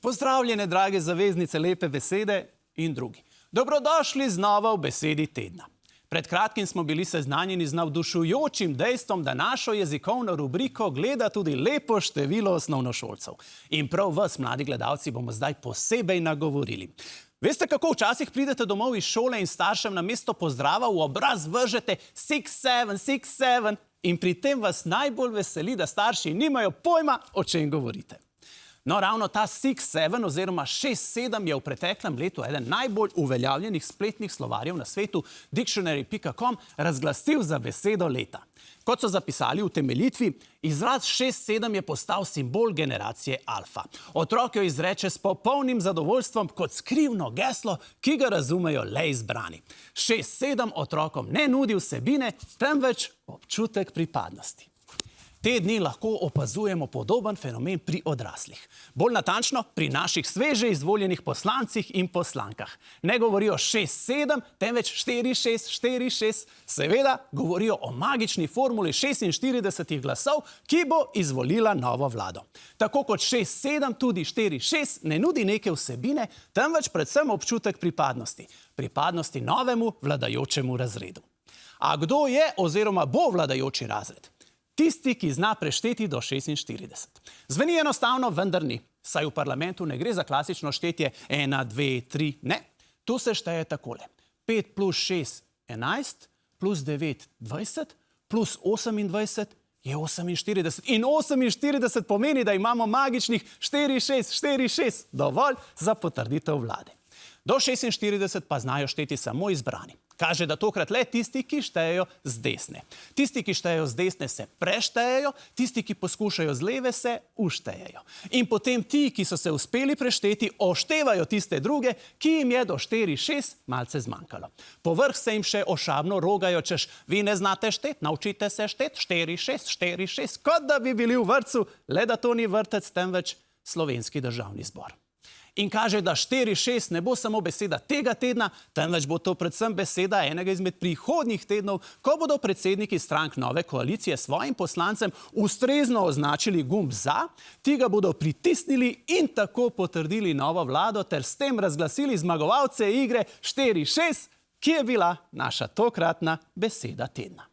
Pozdravljene, drage zaveznice lepe besede in drugi. Dobrodošli znova v besedi tedna. Pred kratkim smo bili seznanjeni z navdušujočim dejstvom, da našo jezikovno rubriko gleda tudi lepo število osnovnošolcev. In prav vas, mladi gledalci, bomo zdaj posebej nagovorili. Veste, kako včasih pridete domov iz šole in staršem namesto pozdrava v obraz vržete 6-7, 6-7 in pri tem vas najbolj veseli, da starši nimajo pojma, o čem govorite. No, ravno ta 6-7 oziroma 6-7 je v preteklem letu eden najbolj uveljavljenih spletnih slovarjev na svetu, Dictionary.com, razglasil za besedo leta. Kot so zapisali v temeljitvi, izraz 6-7 je postal simbol generacije alfa. Otrok jo izreče s popolnim zadovoljstvom kot skrivno geslo, ki ga razumejo le izbrani. 6-7 otrokom ne nudi vsebine, temveč občutek pripadnosti. Te dni lahko opazujemo podoben fenomen pri odraslih. Bolj natančno pri naših sveže izvoljenih poslancih in poslankah. Ne govorijo 6-7, temveč 4-6, 4-6. Seveda govorijo o magični formuli 46 glasov, ki bo izvolila novo vlado. Tako kot 6-7, tudi 4-6 ne nudi neke vsebine, temveč predvsem občutek pripadnosti. Pripadnosti novemu vladajočemu razredu. A kdo je oziroma bo vladajoči razred? Tisti, ki zna prešteti do 46. Zveni enostavno, vendar ni. Saj v parlamentu ne gre za klasično štetje 1, 2, 3, ne. Tu se šteje takole. 5 plus 6, 11, plus 9, 20, plus 28 je 48. In 48 pomeni, da imamo magičnih 4, 6, 4, 6. Dovolj za potrditev vlade. Do 46 pa znajo šteti samo izbrani. Kaže, da tokrat le tisti, ki štejejo z desne. Tisti, ki štejejo z desne, se preštejejo, tisti, ki poskušajo z leve, se uštejejo. In potem ti, ki so se uspeli prešteti, oštevajo tiste druge, ki jim je do 4-6 malce zmanjkalo. Povrh se jim še ošabno rogajo, češ, vi ne znate štet, naučite se štet, 4-6, 4-6, kot da bi bili v vrtcu, le da to ni vrtec, temveč Slovenski državni zbor. In kaže, da 4-6 ne bo samo beseda tega tedna, temveč bo to predvsem beseda enega izmed prihodnjih tednov, ko bodo predsedniki strank nove koalicije svojim poslancem ustrezno označili gumb za, ti ga bodo pritisnili in tako potrdili novo vlado ter s tem razglasili zmagovalce igre 4-6, ki je bila naša tokratna beseda tedna.